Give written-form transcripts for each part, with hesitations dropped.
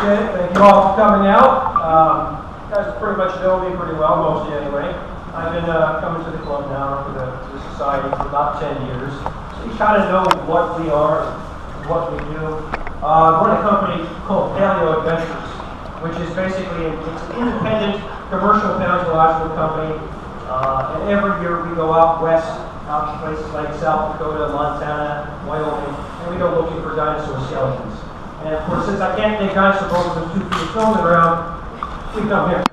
Thank you all for coming out. You guys pretty much know me pretty well, mostly anyway. I've been coming to the club now, for the society, for about 10 years. So you kind of know what we are, what we do. We're in a company called PaleoAdventures, which is basically it's an independent commercial paleontological company. And every year we go out west, out to places like South Dakota, Montana, Wyoming, and we go looking for dinosaur skeletons. And of course, since I can't take dinosaur bones with 2 feet of film around, we come here.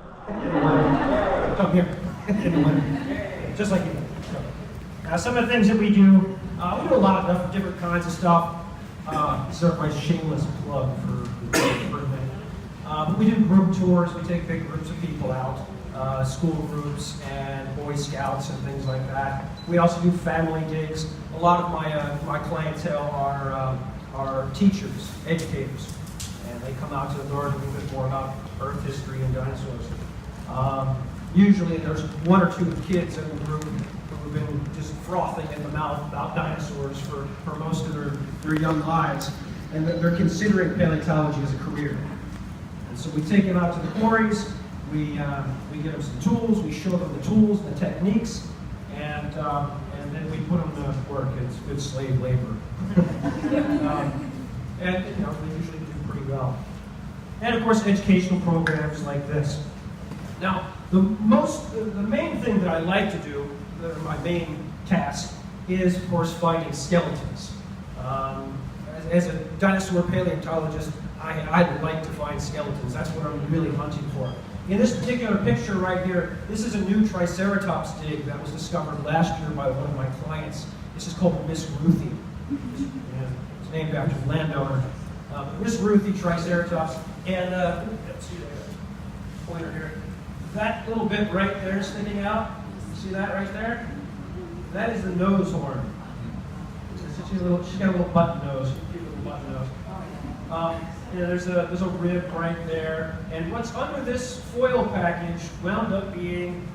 Come here. Just like you. Now, some of the things that we do a lot of different kinds of stuff. This is our shameless plug for a minute. But we do group tours. We take big groups of people out, school groups and Boy Scouts and things like that. We also do family digs. A lot of my clientele are teachers, educators, and they come out to learn a little bit more about Earth history and dinosaurs. Usually there's 1 or 2 kids in the group who have been just frothing in the mouth about dinosaurs for most of their young lives, and they're considering paleontology as a career. And so we take them out to the quarries, we give them some tools, we show them the tools and the techniques, and then we put them to work. It's good slave labor. And they usually do pretty well. And of course, educational programs like this. Now, the main thing that I like to do, my main task, is of course finding skeletons. As a dinosaur paleontologist, I like to find skeletons. That's what I'm really hunting for. In this particular picture right here, this is a new Triceratops dig that was discovered last year by one of my clients. This is called Miss Ruthie. It's named after the landowner. Miss Ruthie Triceratops, and let's see the pointer here. That little bit right there sticking out, you see that right there? That is the nose horn. She's got a little button nose. Cute little button nose. There's a rib right there, and what's under this foil package wound up being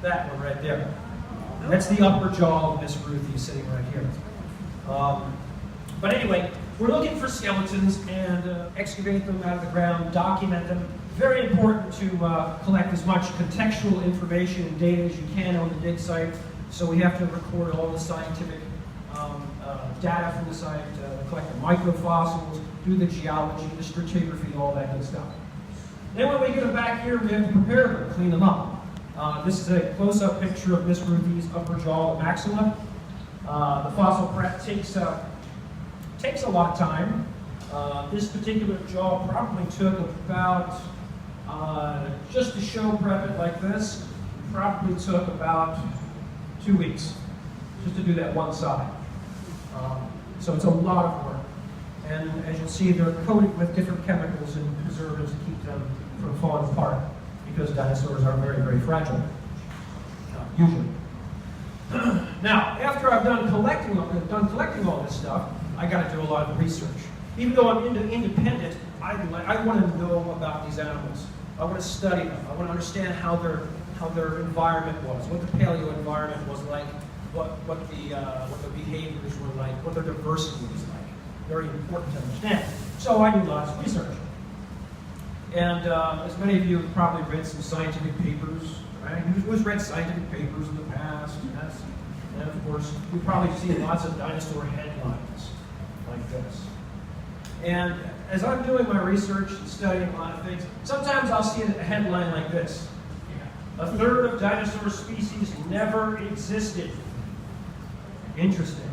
that one right there. That's the upper jaw of Miss Ruthie sitting right here. But anyway, we're looking for skeletons and excavate them out of the ground, document them. Very important to collect as much contextual information and data as you can on the dig site. So we have to record all the scientific data from the site, collect the microfossils, do the geology, the stratigraphy, all that good stuff. Then when we get them back here, we have to prepare them, clean them up. This is a close-up picture of Miss Ruthie's upper jaw and maxilla. The fossil prep takes a lot of time. This particular jaw probably took about, just to show prep it like this, probably took about 2 weeks just to do that one side. So it's a lot of work. And as you'll see, they're coated with different chemicals and preservatives to keep them from falling apart, because dinosaurs are very, very fragile, usually. Now, after I've done collecting all this stuff, I got to do a lot of research. Even though I'm independent, I want to know about these animals. I want to study them. I want to understand how their environment was, what the paleo environment was like, what the behaviors were like, what their diversity was like. Very important to understand. So I do lots of research. And as many of you have probably read some scientific papers, right? Who's read scientific papers in the past? Yes. And of course, you've probably seen lots of dinosaur headlines like this. And as I'm doing my research and studying a lot of things, sometimes I'll see a headline like this: "A third of dinosaur species never existed." Interesting.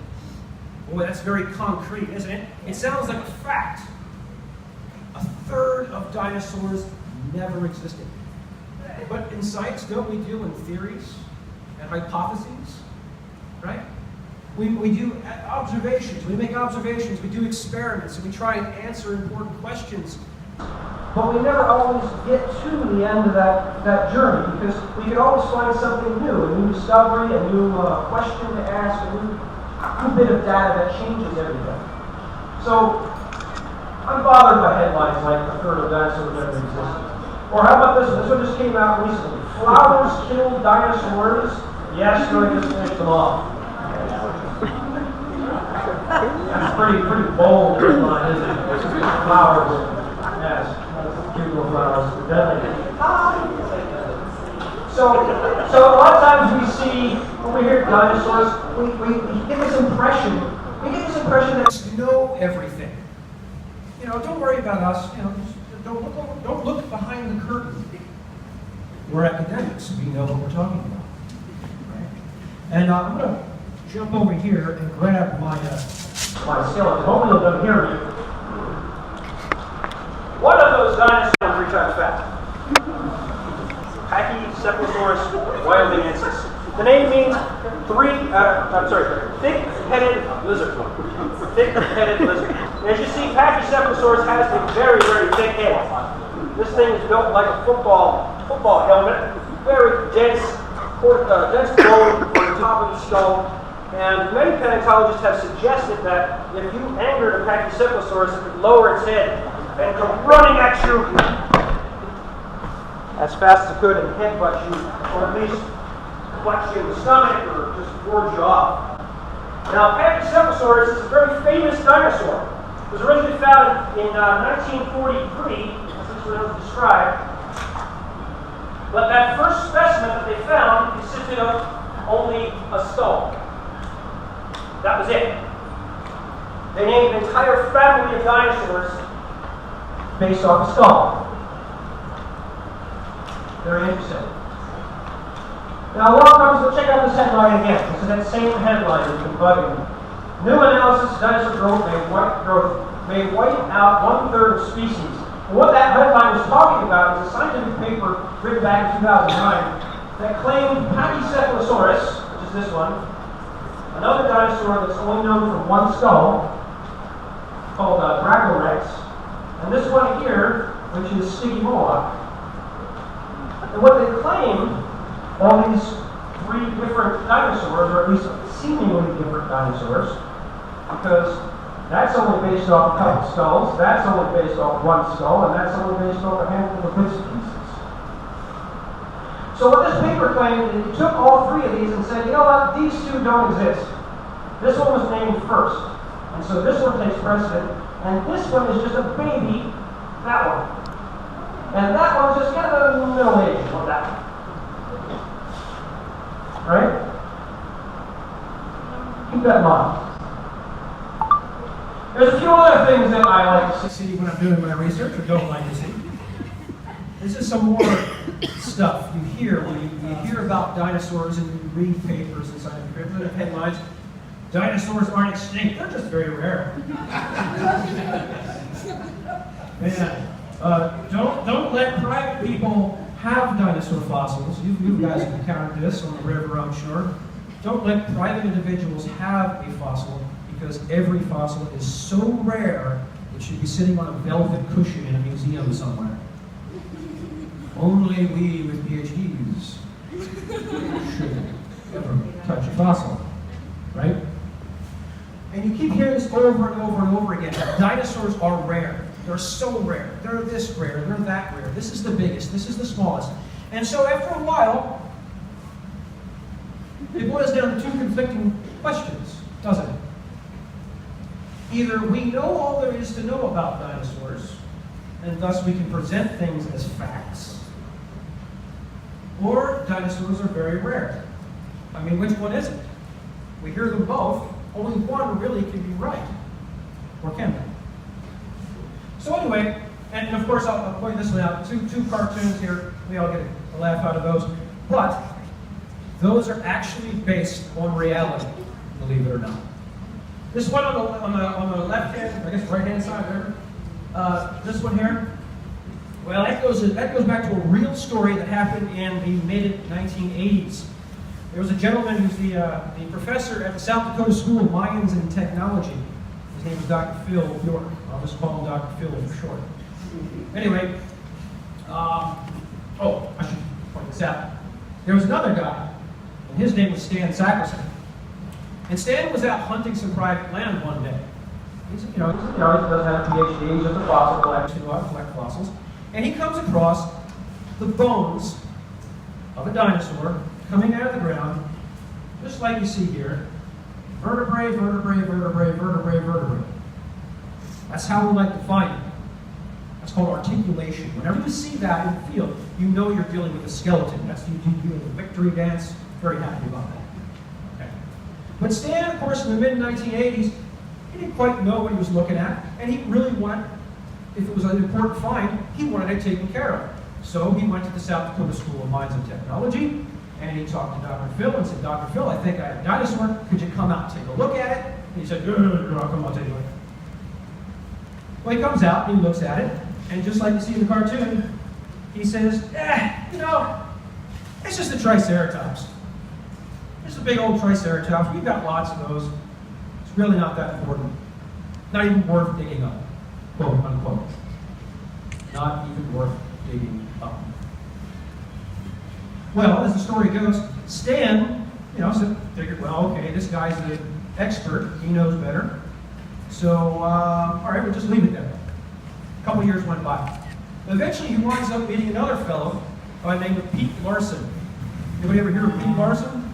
Boy, that's very concrete, isn't it? It sounds like a fact. A third of dinosaurs never existed. But in science, don't we deal in theories and hypotheses? Right? We do observations, we make observations, we do experiments, and we try and answer important questions. But we never always get to the end of that journey, because we can always find something new, a new discovery, a new question to ask, a new bit of data that changes everything. So, I'm bothered by headlines like "A third of dinosaurs never existed." Or how about this one? This one just came out recently. "Flowers killed dinosaurs." Yes, really just finished them off. That's pretty bold headline, isn't it? Flowers. Yes, cute little flowers. Deadly. So a lot of times we see, when we hear dinosaurs, we get this impression. We get this impression that we know everything. You know, don't worry about us. You know, don't look behind the curtain. We're academics. We know what we're talking about. Right? And I'm going to jump over here and grab my skeleton. Hopefully you'll hear me. One of those dinosaurs 3 times fast. PACHYCEPHALOSAURS wyominghensis. The name means thick-headed lizard. Thick-headed lizard. As you see, PACHYCEPHALOSAURS has a very, very thick head. This thing is built like a football helmet. Very dense bone on the top of the skull. And many paleontologists have suggested that if you angered a PACHYCEPHALOSAURS, it would lower its head and come running at you as fast as it could and headbutt you, or at least clutch you in the stomach or just gorge you off. Now, PACHYCEPHALOSAURS is a very famous dinosaur. It was originally found in 1943, as this was described. But that first specimen that they found consisted of only a skull. That was it. They named an entire family of dinosaurs based off a skull. Very interesting. Now, let's check out this headline again. This is that same headline that's been bugging me. New analysis of dinosaur growth may wipe out 1/3 of species. And what that headline was talking about is a scientific paper written back in 2009 that claimed PACHYCEPHALOSAURS, which is this one, another dinosaur that's only known from one skull, called Dracorex, and this one here, which is Stygiamoa. And what they claim, all these 3 different dinosaurs, or at least seemingly different dinosaurs, because that's only based off a couple skulls, that's only based off one skull, and that's only based off a handful of bits and pieces. So what this paper claimed, it took all 3 of these and said, you know what, these 2 don't exist. This one was named first, and so this one takes precedent, and this one is just a baby, that one. And that one's just kind of a middle age of that one. Right? Keep that in mind. There's a few other things that I like to see when I'm doing my research, or don't like to see. This is some more stuff you hear when you hear about dinosaurs and you read papers and scientific headlines. Dinosaurs aren't extinct, they're just very rare. Man, don't let private people have dinosaur fossils. You guys have encountered this on the river, I'm sure. Don't let private individuals have a fossil, because every fossil is so rare it should be sitting on a velvet cushion in a museum somewhere. Only we with PhDs should ever touch a fossil, right? And you keep hearing this over and over and over again. Dinosaurs are rare. They're so rare. They're this rare. They're that rare. This is the biggest. This is the smallest. And so after a while, it boils down to 2 conflicting questions, doesn't it? Either we know all there is to know about dinosaurs, and thus we can present things as facts, or dinosaurs are very rare. I mean, which one is it? We hear them both. Only one really can be right. Or can they? So anyway, and of course I'll point this one out. Two cartoons here. We all get a laugh out of those. But those are actually based on reality, believe it or not. This one on the left hand, I guess right hand side, whatever. This one here. Well, that goes back to a real story that happened in the mid-1980s. There was a gentleman who's the professor at the South Dakota School of Mayans and Technology. His name is Dr. Phil York. I'll just call him Dr. Phil for short. Anyway, I should point this out. There was another guy, and his name was Stan Sakerson. And Stan was out hunting some private land one day. He doesn't have a PhD, he's just a fossil collector, he knows how to collect fossils. And he comes across the bones of a dinosaur coming out of the ground, just like you see here. Vertebrae, vertebrae, vertebrae, vertebrae, vertebrae. That's how we like to find it. That's called articulation. Whenever you see that in the field, you know you're dealing with a skeleton. That's you doing the victory dance. Very happy about that. Okay. But Stan, of course, in the mid-1980s, he didn't quite know what he was looking at, and he really wanted, if it was an important find, he wanted it taken care of. So he went to the South Dakota School of Mines and Technology, and he talked to Dr. Phil and said, Dr. Phil, I think I have a dinosaur. Could you come out and take a look at it? And he said, I'll come out and take a look. Well, he comes out and he looks at it, and just like you see in the cartoon, he says, it's just a Triceratops. It's a big old Triceratops. We've got lots of those. It's really not that important. Not even worth digging up, quote unquote. Not even worth digging up. Well, as the story goes, Stan, figured, well, okay, this guy's an expert. He knows better. So, all right, we'll just leave it there. A couple years went by. Eventually, he winds up meeting another fellow by the name of Pete Larson. Anybody ever hear of Pete Larson?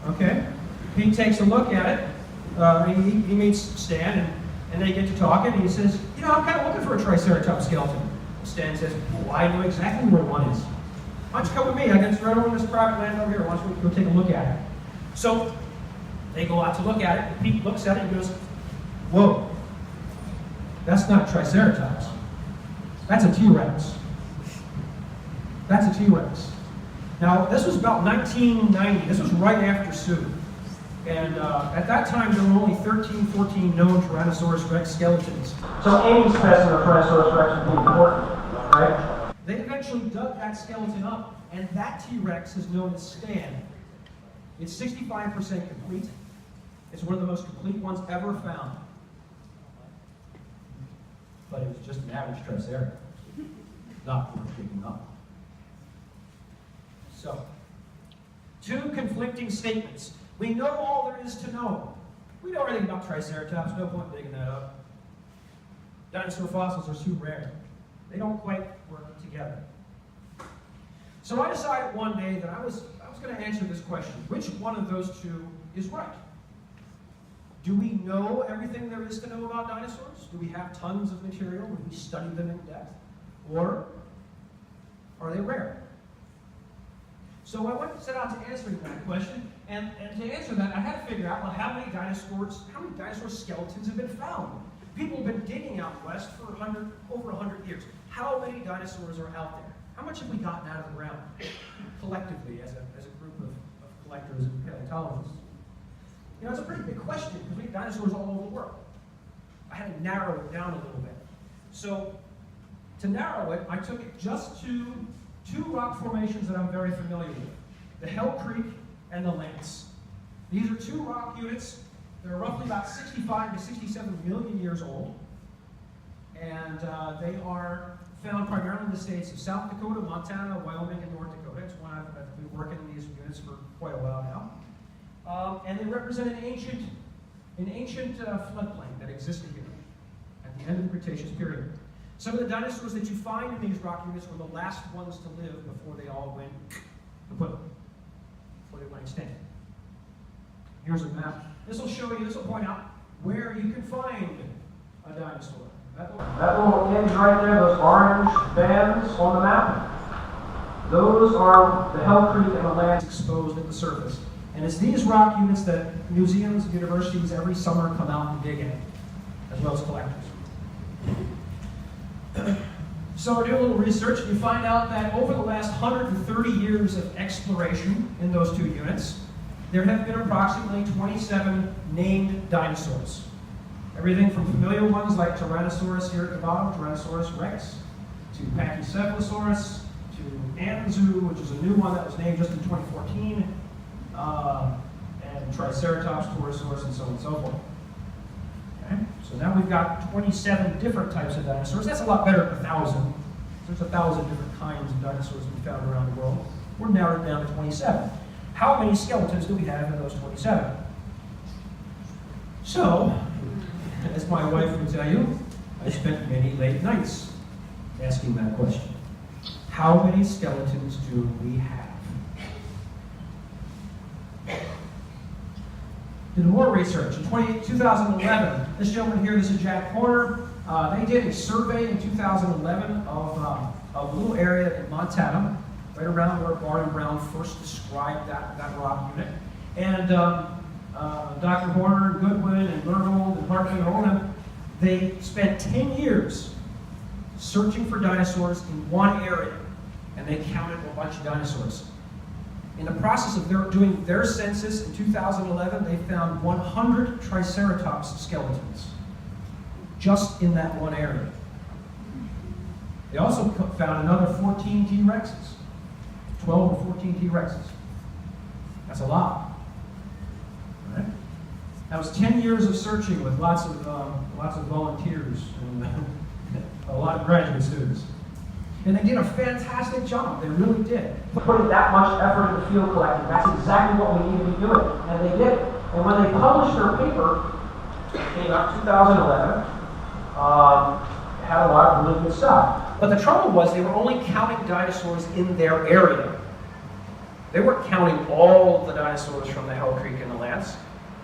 Okay. Pete takes a look at it. He meets Stan, and they get to talking, and he says, I'm kind of looking for a Triceratops skeleton. Stan says, I know exactly where one is. Why don't you come with me? I got right over this private land over here. Why don't you go take a look at it? So they go out to look at it, and Pete looks at it and goes, whoa, that's not a Triceratops. That's a T-Rex. That's a T-Rex. Now, this was about 1990. This was right after Sioux. And at that time, there were only 13, 14 known Tyrannosaurus Rex skeletons. So any specimen of Tyrannosaurus Rex would be important, right? They eventually dug that skeleton up, and that T-Rex is known as Stan. It's 65% complete. It's one of the most complete ones ever found. But it was just an average Triceratops, not worth digging up. So, two conflicting statements. We know all there is to know. We know everything about Triceratops, no point digging that up. Dinosaur fossils are too rare. They don't quite work together. So I decided one day that I was going to answer this question. Which one of those two is right? Do we know everything there is to know about dinosaurs? Do we have tons of material? Have we studied them in depth? Or are they rare? So I went to set out to answer that question, and to answer that, I had to figure out, well, how many dinosaur skeletons have been found? People have been digging out west for over 100 years. How many dinosaurs are out there? How much have we gotten out of the ground collectively as a group of collectors and paleontologists? It's a pretty big question because we have dinosaurs all over the world. I had to narrow it down a little bit. So to narrow it, I took it just to two rock formations that I'm very familiar with, the Hell Creek and the Lance. These are two rock units. They're roughly about 65 to 67 million years old, and they are found primarily in the states of South Dakota, Montana, Wyoming, and North Dakota. It's one I've been working in these units for quite a while now. And they represent an ancient floodplain that existed here at the end of the Cretaceous period. Some of the dinosaurs that you find in these rock units were the last ones to live before they all went kaput, before they went extinct. Here's a map. This will point out where you can find a dinosaur. That little image right there, those orange bands on the map, those are the Hell Creek and the Lance exposed at the surface. And it's these rock units that museums and universities every summer come out and dig in, as well as collectors. So we do a little research, and you find out that over the last 130 years of exploration in those two units, there have been approximately 27 named dinosaurs. Everything from familiar ones like Tyrannosaurus here at the bottom, Tyrannosaurus rex, to PACHYCEPHALOSAURS, to Anzu, which is a new one that was named just in 2014, and Triceratops, Torosaurus, and so on and so forth. Okay? So now we've got 27 different types of dinosaurs. That's a lot better than 1,000. There's 1,000 different kinds of dinosaurs we found around the world. We're narrowed it down to 27. How many skeletons do we have in those 27? So, as my wife would tell you, I spent many late nights asking that question. How many skeletons do we have? Did more research. In 2011, this gentleman here, this is Jack Horner, they did a survey in 2011 of a little area in Montana, right around where Barnum Brown first described that rock unit. And Dr. Horner, Goodwin, and Bernold, and Hartman, and all of them, they spent 10 years searching for dinosaurs in one area, and they counted a bunch of dinosaurs. In the process of doing their census in 2011, they found 100 Triceratops skeletons, just in that one area. They also found another 14 T-Rexes, 12 or 14 T-Rexes. That's a lot. All right? That was 10 years of searching with lots of volunteers and a lot of graduate students. And they did a fantastic job. They really did. Putting that much effort into field collecting, that's exactly what we need to be doing. And they did. And when they published their paper in 2011, it had a lot of really good stuff. But the trouble was they were only counting dinosaurs in their area. They weren't counting all the dinosaurs from the Hell Creek and the Lance.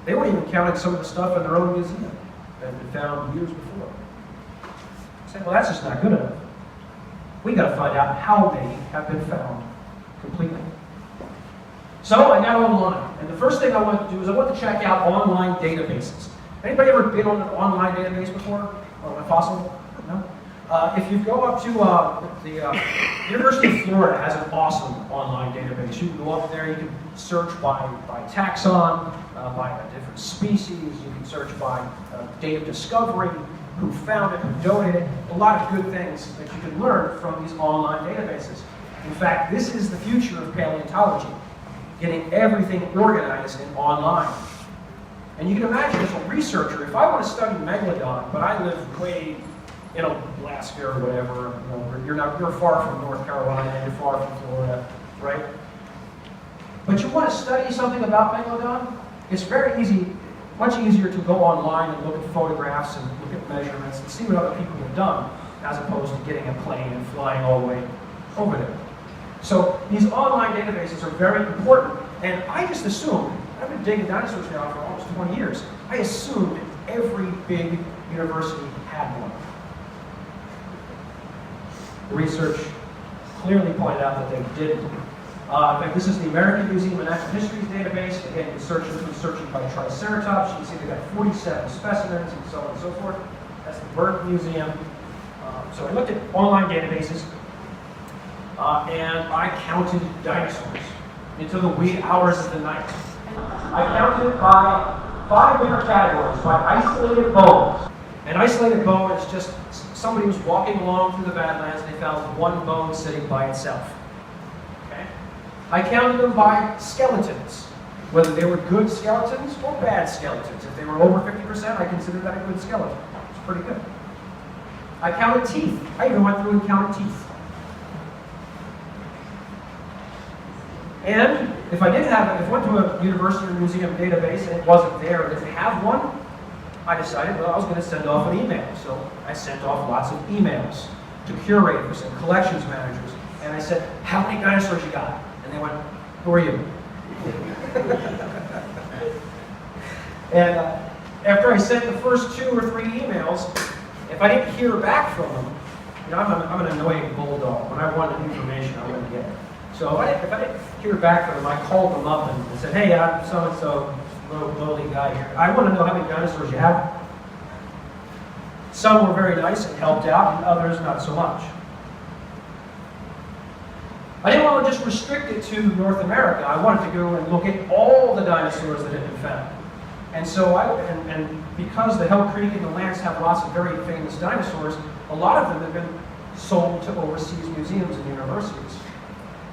They weren't even counting some of the stuff in their own museum that had been found years before. I said, well, that's just not good enough. We got to find out how many have been found completely. So I got online, and the first thing I wanted to do is I wanted to check out online databases. Anybody ever been on an online database before? Or a fossil? No? If you go up to the University of Florida has an awesome online database. You can go up there, you can search by taxon, by a different species, you can search by date of discovery, who found it, who donated, a lot of good things that you can learn from these online databases. In fact, this is the future of paleontology, getting everything organized and online. And you can imagine as a researcher, if I want to study Megalodon, but I live way in Alaska or whatever, you're far from North Carolina, you're far from Florida, right? But you want to study something about Megalodon, it's very easy, much easier to go online and look at photographs and look at measurements and see what other people have done, as opposed to getting a plane and flying all the way over there. So these online databases are very important, and I just assumed, I've been digging dinosaurs now for almost 20 years, I assumed every big university had one. The research clearly pointed out that they didn't. In fact, this is the American Museum of Natural History's database. Again, you can searching by Triceratops. You can see they've got 47 specimens and so on and so forth. That's the Burke Museum. So I looked at online databases, and I counted dinosaurs into the wee hours of the night. I counted by 5 different categories, by isolated bones. An isolated bone is just somebody was walking along through the Badlands and they found one bone sitting by itself. Okay? I counted them by skeletons, whether they were good skeletons or bad skeletons. If they were over 50%, I considered that a good skeleton. It's pretty good. I counted teeth. I even went through and counted teeth. And if I went to a university or museum database and it wasn't there, it didn't have one, I decided, well, I was going to send off an email. So I sent off lots of emails to curators and collections managers. And I said, how many dinosaurs you got? And they went, who are you? And after I sent the first 2 or 3 emails, if I didn't hear back from them, I'm an annoying bulldog. When I wanted information, I wouldn't get it. So if I didn't hear back from them, I called them up and said, hey, I'm so-and-so, lowly guy here. I want to know how many dinosaurs you have. Some were very nice and helped out, and others not so much. I didn't want to just restrict it to North America. I wanted to go and look at all the dinosaurs that had been found. And so because the Hell Creek and the Lance have lots of very famous dinosaurs, a lot of them have been sold to overseas museums and universities.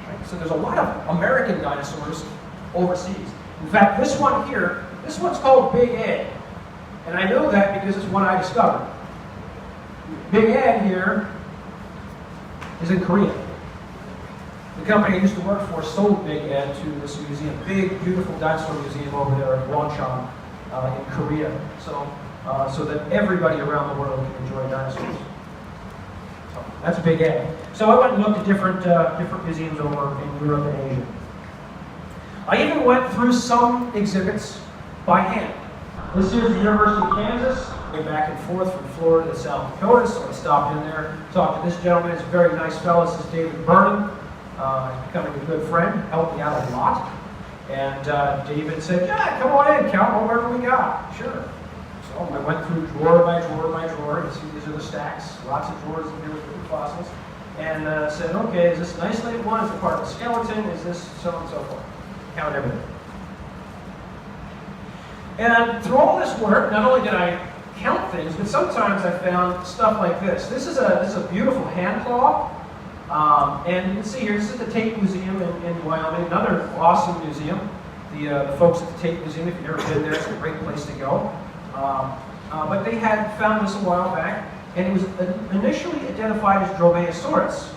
Right? So there's a lot of American dinosaurs overseas. In fact, this one here, this one's called Big Ed. And I know that because it's one I discovered. Big Ed here is in Korea. The company I used to work for sold Big Ed to this museum, big, beautiful dinosaur museum over there at Wonchon in Korea. So that everybody around the world can enjoy dinosaurs. So that's Big Ed. So I went and looked at different museums over in Europe and Asia. I even went through some exhibits by hand. This is the University of Kansas. Way back and forth from Florida to South Dakota, so I stopped in there, talked to this gentleman. He's a very nice fellow. This is David Vernon. He's becoming a good friend, helped me out a lot. And David said, yeah, come on in, count whatever we got. Sure. So I went through drawer by drawer by drawer. You see, these are the stacks. Lots of drawers in here with different fossils. And said, okay, is this an isolated one? Is it part of a skeleton? Is this so on and so forth? Count everything. And through all this work, not only did I count things, but sometimes I found stuff like this. This is a beautiful hand claw. And you can see here, this is the Tate Museum in Wyoming, another awesome museum. The folks at the Tate Museum, if you've never been there, it's a great place to go. But they had found this a while back, and it was initially identified as Dromaeosaurus.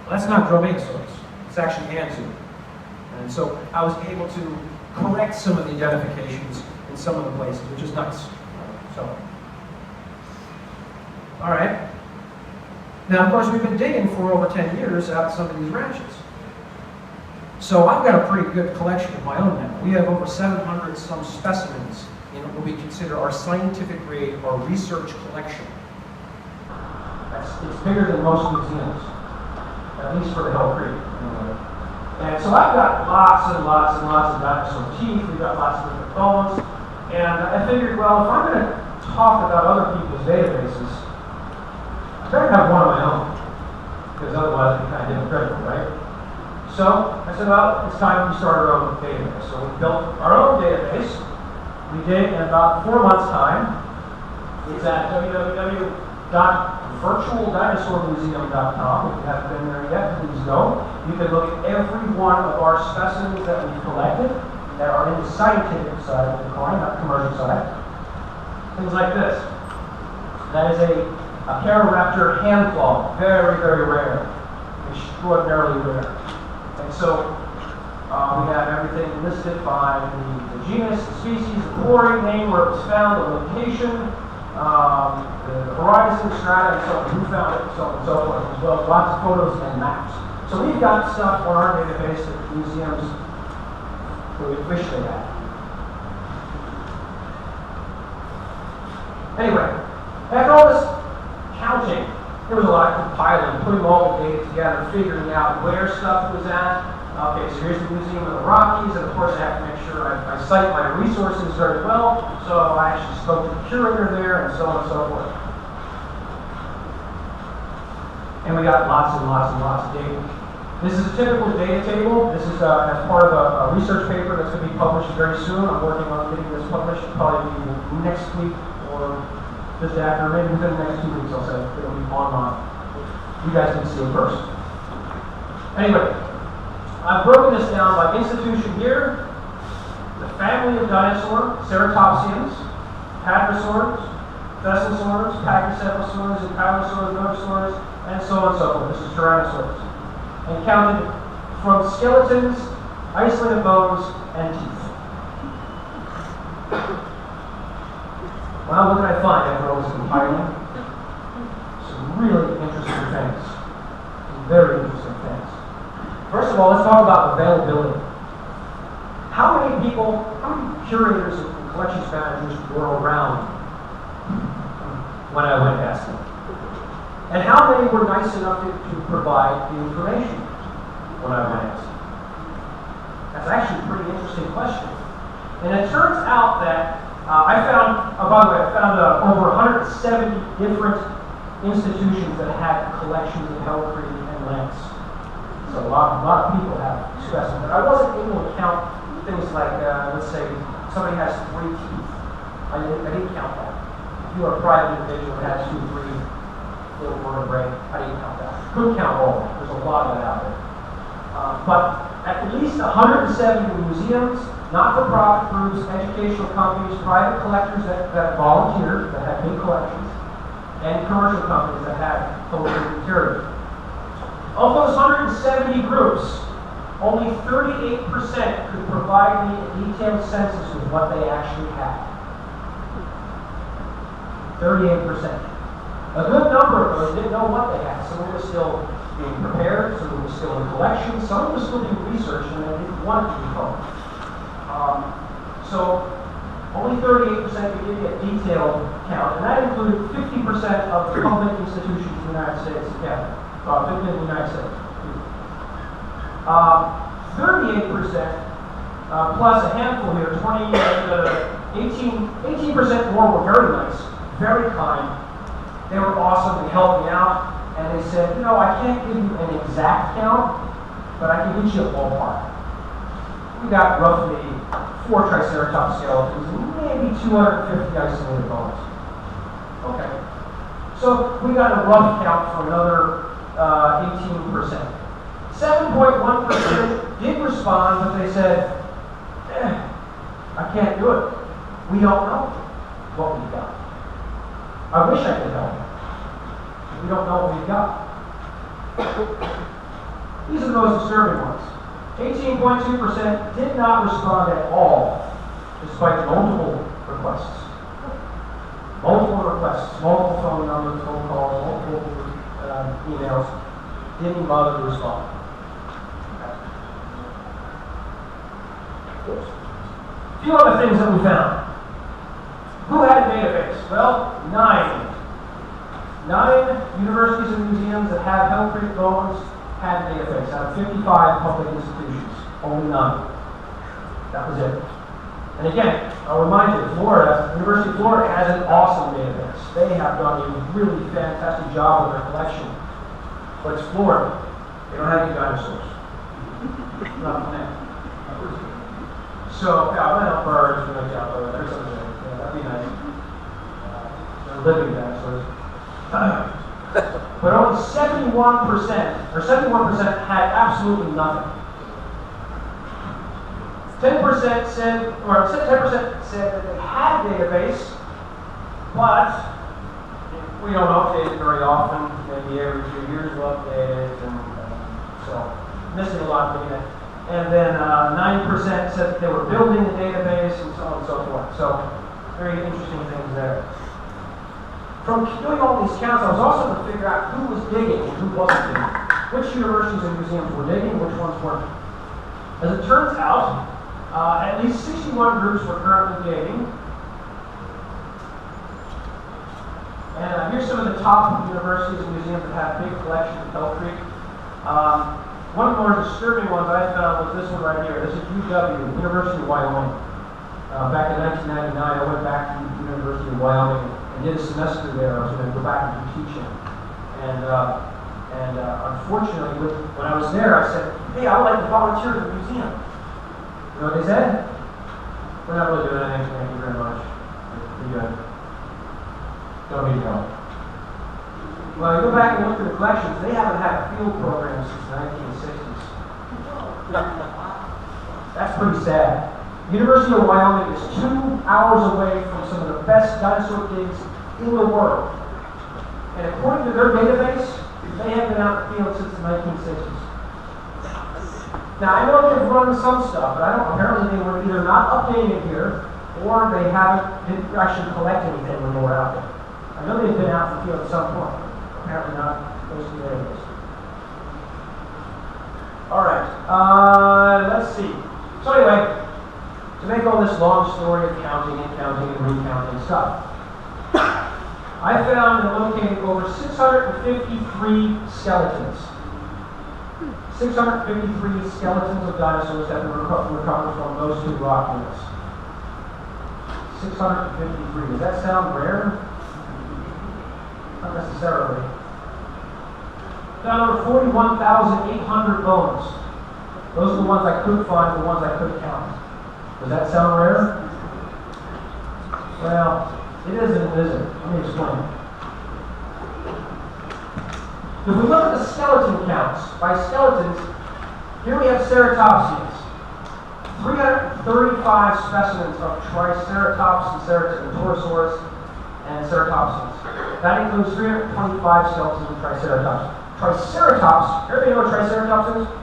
Well, that's not Dromaeosaurus. It's actually Anzu. And so I was able to correct some of the identifications in some of the places, which is nice. So, all right. Now, of course, we've been digging for over 10 years out some of these ranches. So I've got a pretty good collection of my own now. We have over 700 some specimens in what we consider our scientific grade or research collection. It's bigger than most museums, at least for the Hill Creek. And so I've got lots and lots and lots of dinosaur teeth. We've got lots of different bones. And I figured, well, if I'm going to talk about other people's databases, I better have one of my own, because otherwise it's kind of hypocritical, right? So I said, well, it's time we start our own database. So we built our own database. We did in about 4 months' time. It's at www.virtualdinosaurmuseum.com. If you haven't been there yet, please go. You can look at every one of our specimens that we've collected that are in the scientific side of the coin, not the commercial side. Things like this. That is a Pararaptor hand claw. Very, very rare. Extraordinarily rare. And so we have everything listed by the genus, the species, the quarry name, where it was found, the location, the horizon, strata, and so on, who found it, so on and so forth, as well as lots of photos and maps. So we've got stuff on our database that museums would wish they had. Anyway, after all this counting, there was a lot of compiling, putting all the data together, figuring out where stuff was at. Okay, so here's the Museum of the Rockies, and of course I have to make sure I cite my resources very well, so I actually spoke to the curator there, and so on and so forth. And we got lots and lots and lots of data. This is a typical data table. This is as part of a research paper that's going to be published very soon. I'm working on getting this published. It'll probably be next week or just after, maybe within the next 2 weeks, I'll say. It'll be online. You guys can see it first. Anyway, I've broken this down by institution here. The family of dinosaur, Ceratopsians, Hadrosaurs, Thesiosaurs, Pachycephalosaurs, Ankylosaurs, Notosaurs, and so on and so forth. This is Tyrannosaurus. And counted from skeletons, isolated bones, and teeth. Well, what did I find after all this compiling? Some really interesting things. Some very interesting things. First of all, let's talk about availability. How many curators and collections managers were around when I went to ask them? And how many were nice enough to provide the information when I went to ask them? That's actually a pretty interesting question. And it turns out that I found over 170 different institutions that had collections of Hellcrete and Lance. So a lot of people have specimens. But I wasn't able to count things like, let's say, somebody has 3 teeth. I didn't count that. If you are a private individual that has 2, 3, little vertebrae. How do you count that? Couldn't count all of it. There's a lot of that out there. But at least 170 museums, not-for-profit groups, educational companies, private collectors that volunteered, that had big collections, and commercial companies that had collected material. Of those 170 groups, only 38% could provide me a detailed census of what they actually had. 38%. A good number of those didn't know what they had. Some were still being prepared, some were still in collections, some were still doing research and they didn't want it to be published. So only 38% could give you a detailed count, and that included 50% of the public institutions in the United States and Canada. 50 in the United States. 38% plus a handful here, 18% more were very nice, very kind. They were awesome, they helped me out, and they said, you know, I can't give you an exact count, but I can get you a ballpark. We got roughly 4 Triceratops skeletons and maybe 250 isolated bones. Okay. So we got a rough count for another 18%. 7.1% did respond, but they said, I can't do it. We don't know what we've got. I wish I could help. We don't know what we've got. These are the most disturbing ones. 18.2% did not respond at all, despite multiple requests. Multiple phone numbers, phone calls, multiple emails. Didn't bother to respond. A few other things that we found. Who had a database? Well, 9 universities and museums that have Hell Creek bones had a database out of 55 public institutions. Only 9. That was it. And again, I'll remind you, Florida, University of Florida has an awesome database. They have done a really fantastic job with their collection. But it's Florida. They don't have any dinosaurs. Nothing there. So, yeah, I went out birds and like out there. There's something there. Yeah, that'd be nice. They're living dinosaurs. But only 71%, or 71% had absolutely nothing. 10% said, or 10% said that they had a database, but we don't update it very often. Maybe every 2 years we'll update it, and so missing a lot of data. And then 9% said that they were building the database, and so on and so forth. So very interesting things there. From doing all these counts, I was also going to figure out who was digging and who wasn't digging. Which universities and museums were digging, which ones weren't. As it turns out, at least 61 groups were currently digging. And here's some of the top universities and museums that have big collections at Hell Creek. One of the more disturbing ones I found was this one right here. This is UW, University of Wyoming. Back in 1999, I went back to the University of Wyoming and did a semester there. I was going to go back and do teaching. And unfortunately, when I was there, I said, hey, I would like to volunteer at the museum. You know what they said? We're not really doing anything, thank you very much. Pretty good. Don't need help. Well, you go back and look at the collections, they haven't had a field program since the 1960s. That's pretty sad. University of Wyoming is 2 hours away from some of the best dinosaur digs in the world. And according to their database, they have been out in the field since the 1960s. Now, I know they've run some stuff, but apparently they were either not updating it here, or they didn't actually collect anything when they were out there. I know they've been out in the field at some point. Apparently not close to the database. Alright, let's see. So anyway, to make all this long story of counting and counting and recounting stuff, I found and located over 653 skeletons. 653 skeletons of dinosaurs that were recovered from those 2 rock units. 653. Does that sound rare? Not necessarily. Found over 41,800 bones. Those are the ones I could find, the ones I could count. Does that sound rare? Well, it isn't, is it? Let me explain. If we look at the skeleton counts, by skeletons, here we have ceratopsians. 335 specimens of Triceratops and Torosaurs and ceratopsians. That includes 325 skeletons of Triceratops. Triceratops, everybody know what Triceratops is?